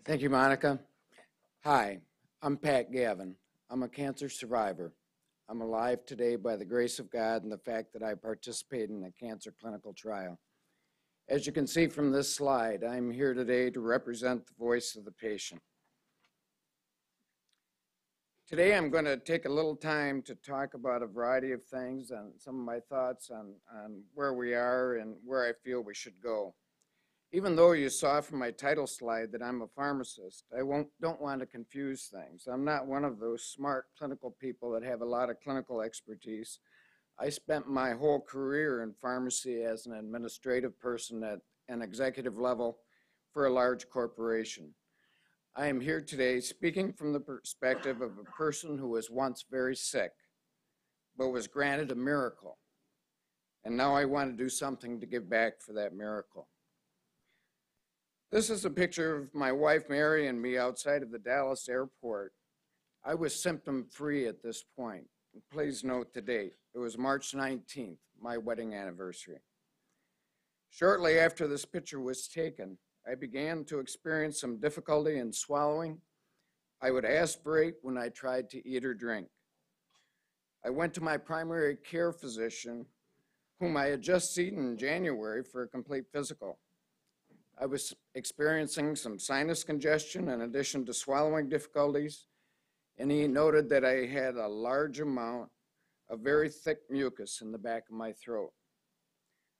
Thank you, Monica. Hi, I'm Pat Gavin. I'm a cancer survivor. I'm alive today by the grace of God and the fact that I participated in a cancer clinical trial. As you can see from this slide, I'm here today to represent the voice of the patient. Today I'm going to take a little time to talk about a variety of things and some of my thoughts on where we are and where I feel we should go. Even though you saw from my title slide that I'm a pharmacist, I don't want to confuse things. I'm not one of those smart clinical people that have a lot of clinical expertise. I spent my whole career in pharmacy as an administrative person at an executive level for a large corporation. I am here today speaking from the perspective of a person who was once very sick, but was granted a miracle. And now I want to do something to give back for that miracle. This is a picture of my wife Mary and me outside of the Dallas airport. I was symptom-free at this point. Please note the date. It was March 19th, my wedding anniversary. Shortly after this picture was taken, I began to experience some difficulty in swallowing. I would aspirate when I tried to eat or drink. I went to my primary care physician, whom I had just seen in January for a complete physical. I was experiencing some sinus congestion in addition to swallowing difficulties, and he noted that I had a large amount of very thick mucus in the back of my throat.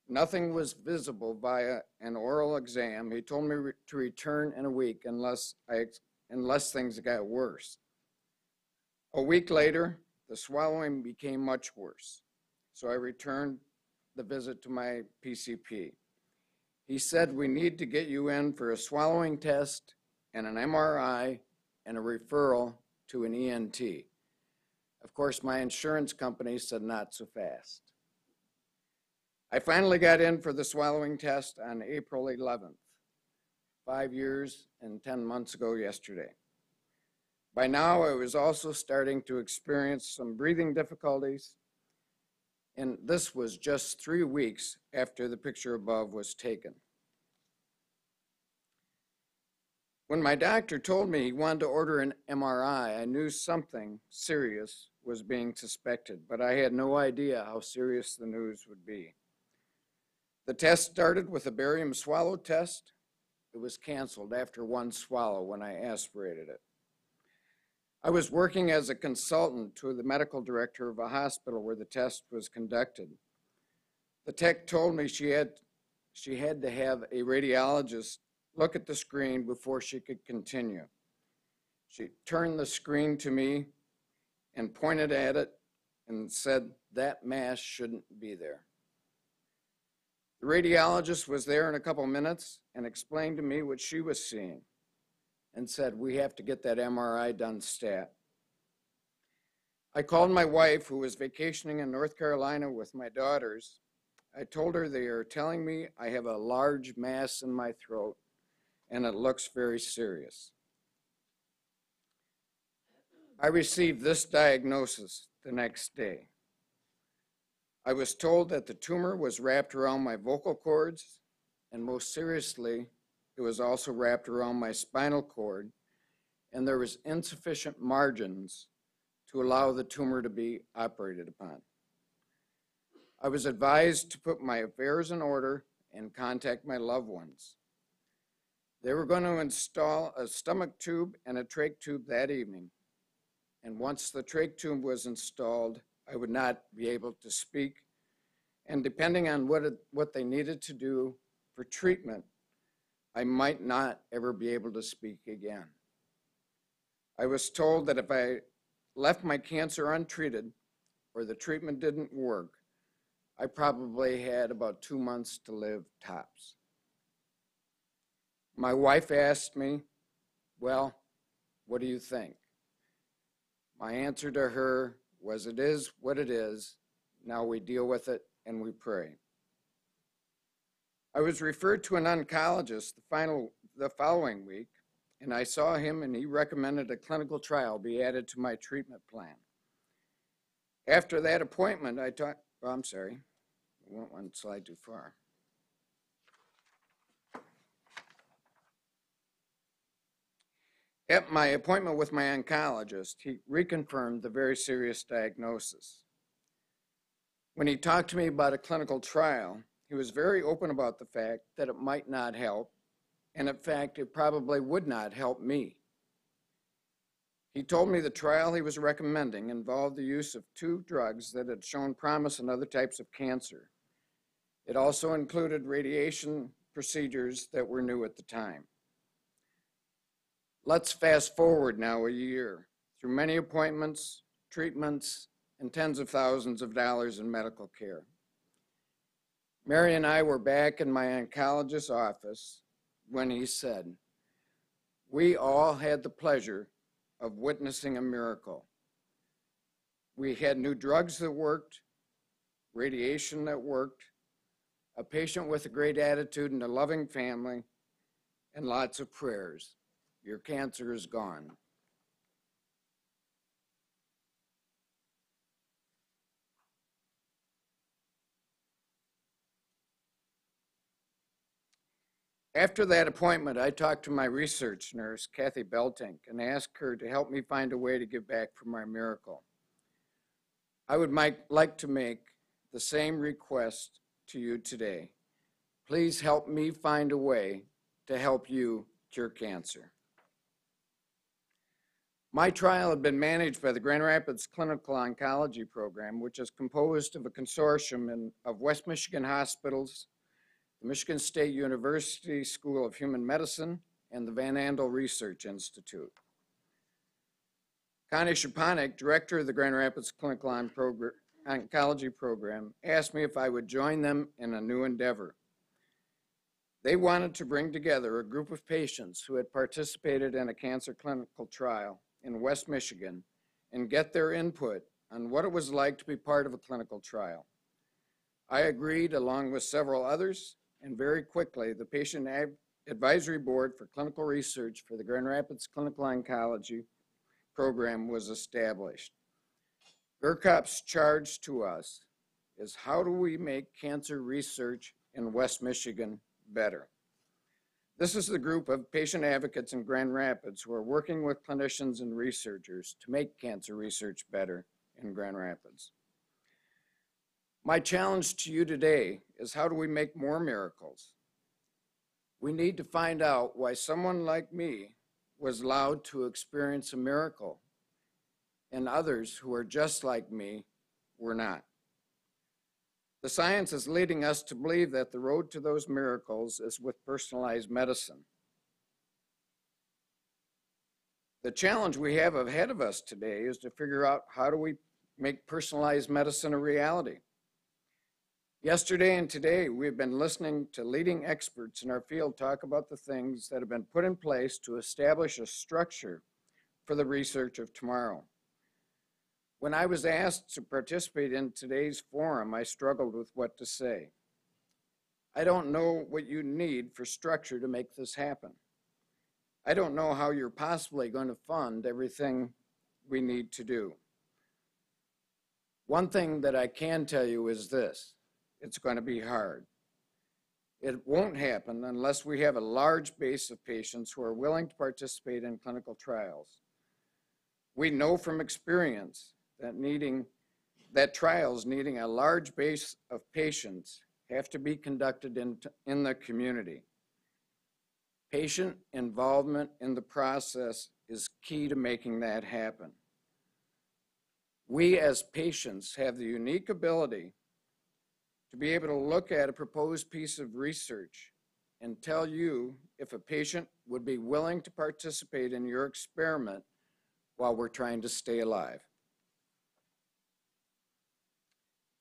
Nothing was visible via an oral exam. He told me to return in a week unless things got worse. A week later, the swallowing became much worse, so I returned the visit to my PCP. He said, "We need to get you in for a swallowing test and an MRI and a referral to an ENT. Of course, my insurance company said not so fast. I finally got in for the swallowing test on April 11th, 5 years and 10 months ago yesterday. By now, I was also starting to experience some breathing difficulties, and this was just 3 weeks after the picture above was taken. When my doctor told me he wanted to order an MRI, I knew something serious was being suspected, but I had no idea how serious the news would be. The test started with a barium swallow test. It was canceled after one swallow when I aspirated it. I was working as a consultant to the medical director of a hospital where the test was conducted. The tech told me she had to have a radiologist look at the screen before she could continue. She turned the screen to me and pointed at it and said, "That mass shouldn't be there." The radiologist was there in a couple minutes and explained to me what she was seeing and said, "We have to get that MRI done stat." I called my wife, who was vacationing in North Carolina with my daughters. I told her they are telling me I have a large mass in my throat and it looks very serious. I received this diagnosis the next day. I was told that the tumor was wrapped around my vocal cords, and most seriously, it was also wrapped around my spinal cord, and there was insufficient margins to allow the tumor to be operated upon. I was advised to put my affairs in order and contact my loved ones. They were going to install a stomach tube and a trach tube that evening, and once the trach tube was installed, I would not be able to speak, and depending on what they needed to do for treatment, I might not ever be able to speak again. I was told that if I left my cancer untreated or the treatment didn't work, I probably had about 2 months to live tops. My wife asked me, "Well, what do you think?" My answer to her was, "It is what it is. Now we deal with it and we pray." I was referred to an oncologist the following week, and I saw him and he recommended a clinical trial be added to my treatment plan. After that appointment, I went one slide too far. At my appointment with my oncologist, he reconfirmed the very serious diagnosis. When he talked to me about a clinical trial, he was very open about the fact that it might not help, and in fact, it probably would not help me. He told me the trial he was recommending involved the use of 2 drugs that had shown promise in other types of cancer. It also included radiation procedures that were new at the time. Let's fast forward now a year through many appointments, treatments, and tens of thousands of dollars in medical care. Mary and I were back in my oncologist's office when he said, "We all had the pleasure of witnessing a miracle. We had new drugs that worked, radiation that worked, a patient with a great attitude and a loving family, and lots of prayers. Your cancer is gone." After that appointment, I talked to my research nurse, Kathy Beltink, and asked her to help me find a way to give back for my miracle. I would like to make the same request to you today. Please help me find a way to help you cure cancer. My trial had been managed by the Grand Rapids Clinical Oncology Program, which is composed of a consortium of West Michigan hospitals, the Michigan State University School of Human Medicine, and the Van Andel Research Institute. Connie Shaponik, director of the Grand Rapids Clinical Oncology Program, asked me if I would join them in a new endeavor. They wanted to bring together a group of patients who had participated in a cancer clinical trial in West Michigan and get their input on what it was like to be part of a clinical trial. I agreed along with several others, and very quickly, the Patient Advisory Board for Clinical Research for the Grand Rapids Clinical Oncology Program was established. GRCOP's charge to us is, how do we make cancer research in West Michigan better? This is the group of patient advocates in Grand Rapids who are working with clinicians and researchers to make cancer research better in Grand Rapids. My challenge to you today is, how do we make more miracles? We need to find out why someone like me was allowed to experience a miracle and others who are just like me were not. The science is leading us to believe that the road to those miracles is with personalized medicine. The challenge we have ahead of us today is to figure out, how do we make personalized medicine a reality? Yesterday and today, we've been listening to leading experts in our field talk about the things that have been put in place to establish a structure for the research of tomorrow. When I was asked to participate in today's forum, I struggled with what to say. I don't know what you need for structure to make this happen. I don't know how you're possibly going to fund everything we need to do. One thing that I can tell you is this: it's going to be hard. It won't happen unless we have a large base of patients who are willing to participate in clinical trials. We know from experience that trials needing a large base of patients have to be conducted in the community. Patient involvement in the process is key to making that happen. We as patients have the unique ability to be able to look at a proposed piece of research and tell you if a patient would be willing to participate in your experiment while we're trying to stay alive.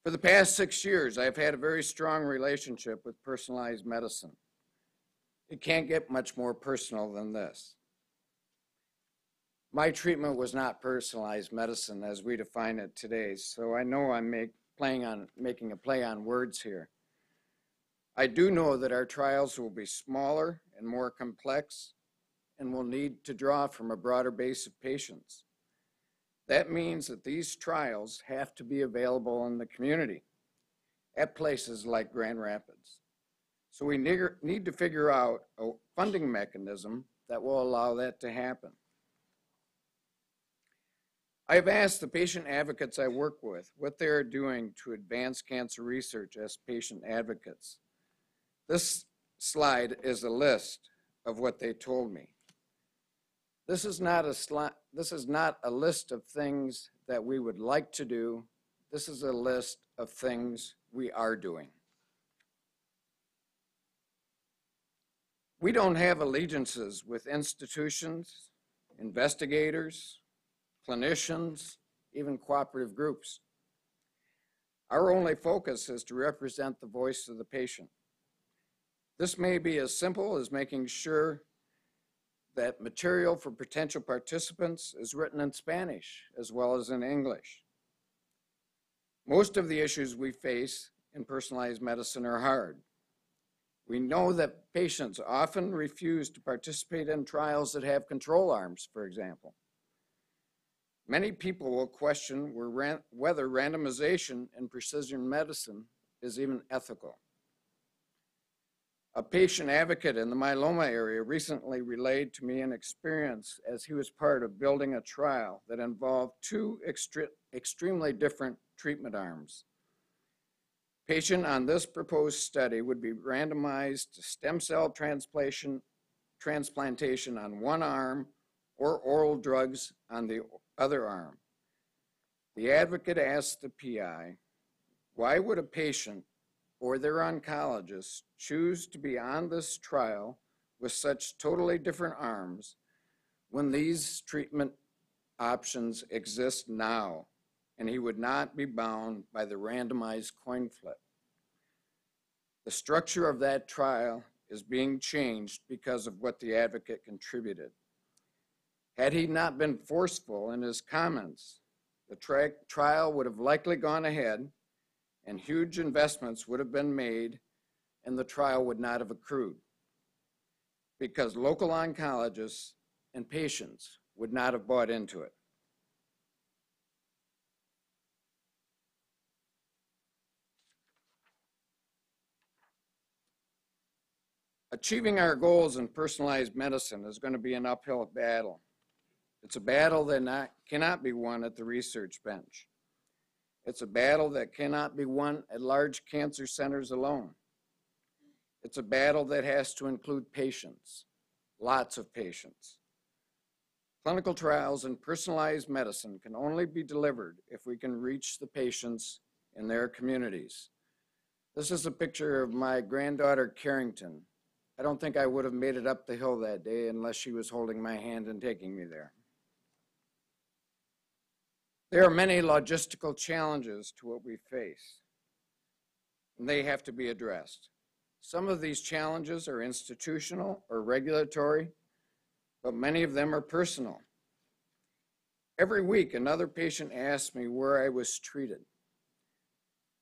For the past 6 years, I've had a very strong relationship with personalized medicine. It can't get much more personal than this. My treatment was not personalized medicine as we define it today, so I know I'm making a play on words here. I do know that our trials will be smaller and more complex and will need to draw from a broader base of patients. That means that these trials have to be available in the community at places like Grand Rapids. So we need to figure out a funding mechanism that will allow that to happen. I've asked the patient advocates I work with what they are doing to advance cancer research as patient advocates. This slide is a list of what they told me. This is not a list of things that we would like to do. This is a list of things we are doing. We don't have allegiances with institutions, investigators, clinicians, even cooperative groups. Our only focus is to represent the voice of the patient. This may be as simple as making sure that material for potential participants is written in Spanish as well as in English. Most of the issues we face in personalized medicine are hard. We know that patients often refuse to participate in trials that have control arms, for example. Many people will question whether randomization in precision medicine is even ethical. A patient advocate in the myeloma area recently relayed to me an experience as he was part of building a trial that involved two extremely different treatment arms. Patient on this proposed study would be randomized to stem cell transplantation on one arm or oral drugs on the other arm. The advocate asked the PI, why would a patient or their oncologist choose to be on this trial with such totally different arms when these treatment options exist now and he would not be bound by the randomized coin flip? The structure of that trial is being changed because of what the advocate contributed. Had he not been forceful in his comments, the trial would have likely gone ahead and huge investments would have been made and the trial would not have accrued because local oncologists and patients would not have bought into it. Achieving our goals in personalized medicine is going to be an uphill battle. It's a battle that cannot be won at the research bench. It's a battle that cannot be won at large cancer centers alone. It's a battle that has to include patients, lots of patients. Clinical trials in personalized medicine can only be delivered if we can reach the patients in their communities. This is a picture of my granddaughter, Carrington. I don't think I would have made it up the hill that day unless she was holding my hand and taking me there. There are many logistical challenges to what we face, and they have to be addressed. Some of these challenges are institutional or regulatory, but many of them are personal. Every week, another patient asks me where I was treated.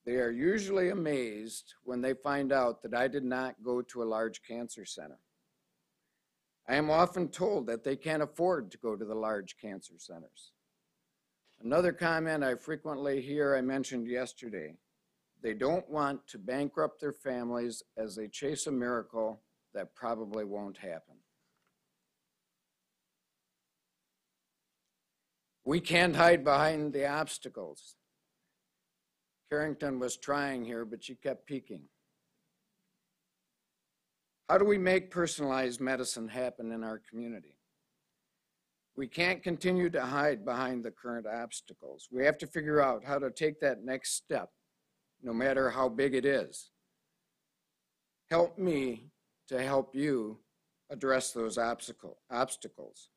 They are usually amazed when they find out that I did not go to a large cancer center. I am often told that they can't afford to go to the large cancer centers. Another comment I frequently hear I mentioned yesterday, they don't want to bankrupt their families as they chase a miracle that probably won't happen. We can't hide behind the obstacles. Carrington was trying here, but she kept peeking. How do we make personalized medicine happen in our community? We can't continue to hide behind the current obstacles. We have to figure out how to take that next step, no matter how big it is. Help me to help you address those obstacles.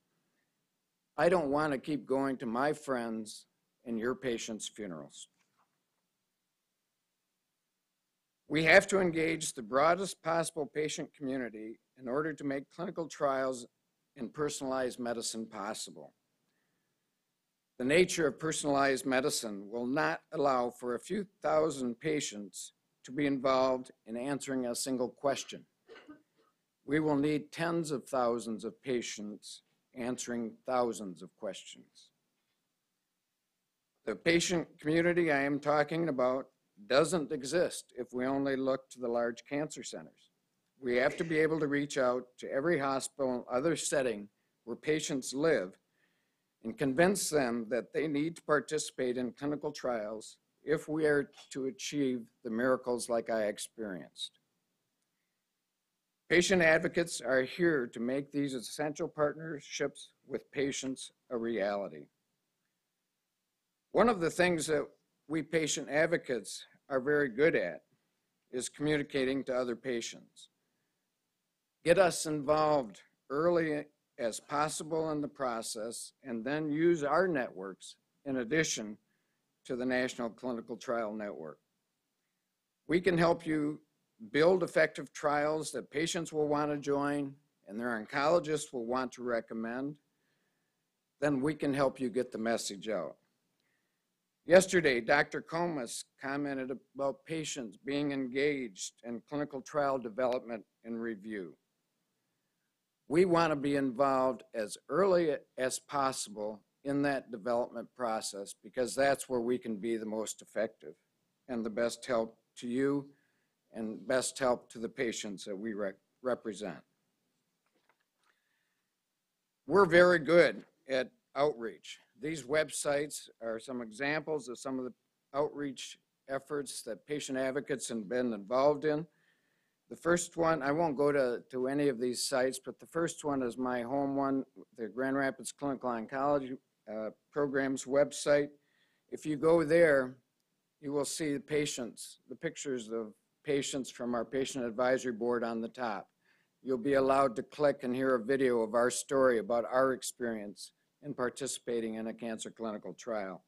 I don't want to keep going to my friends and your patients' funerals. We have to engage the broadest possible patient community in order to make clinical trials in personalized medicine possible. The nature of personalized medicine will not allow for a few thousand patients to be involved in answering a single question. We will need tens of thousands of patients answering thousands of questions. The patient community I am talking about doesn't exist if we only look to the large cancer centers. We have to be able to reach out to every hospital and other setting where patients live and convince them that they need to participate in clinical trials if we are to achieve the miracles like I experienced. Patient advocates are here to make these essential partnerships with patients a reality. One of the things that we patient advocates are very good at is communicating to other patients. Get us involved early as possible in the process, and then use our networks in addition to the National Clinical Trial Network. We can help you build effective trials that patients will want to join and their oncologists will want to recommend. Then we can help you get the message out. Yesterday, Dr. Comas commented about patients being engaged in clinical trial development and review. We want to be involved as early as possible in that development process because that's where we can be the most effective and the best help to you and best help to the patients that we represent. We're very good at outreach. These websites are some examples of some of the outreach efforts that patient advocates have been involved in. The first one, I won't go to any of these sites, but the first one is my home one, the Grand Rapids Clinical Oncology Program's website. If you go there, you will see the patients, the pictures of patients from our patient advisory board on the top. You'll be allowed to click and hear a video of our story about our experience in participating in a cancer clinical trial.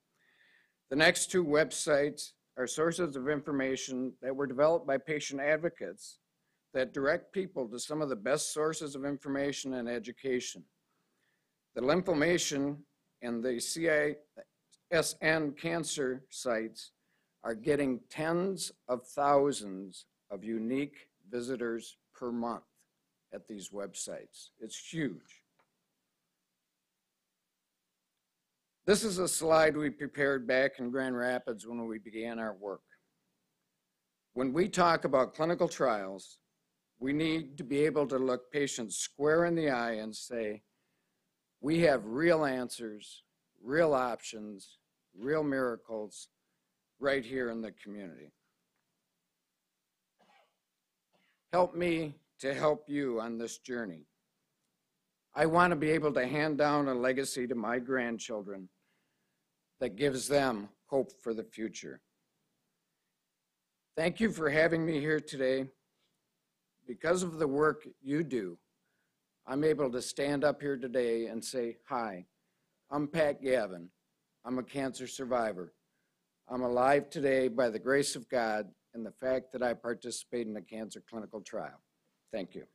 The next two websites are sources of information that were developed by patient advocates that direct people to some of the best sources of information and education. The Lymphomation and the CISN cancer sites are getting tens of thousands of unique visitors per month at these websites. It's huge. This is a slide we prepared back in Grand Rapids when we began our work. When we talk about clinical trials, we need to be able to look patients square in the eye and say, we have real answers, real options, real miracles right here in the community. Help me to help you on this journey. I want to be able to hand down a legacy to my grandchildren that gives them hope for the future. Thank you for having me here today. Because of the work you do, I'm able to stand up here today and say, hi, I'm Pat Gavin. I'm a cancer survivor. I'm alive today by the grace of God and the fact that I participate in a cancer clinical trial. Thank you.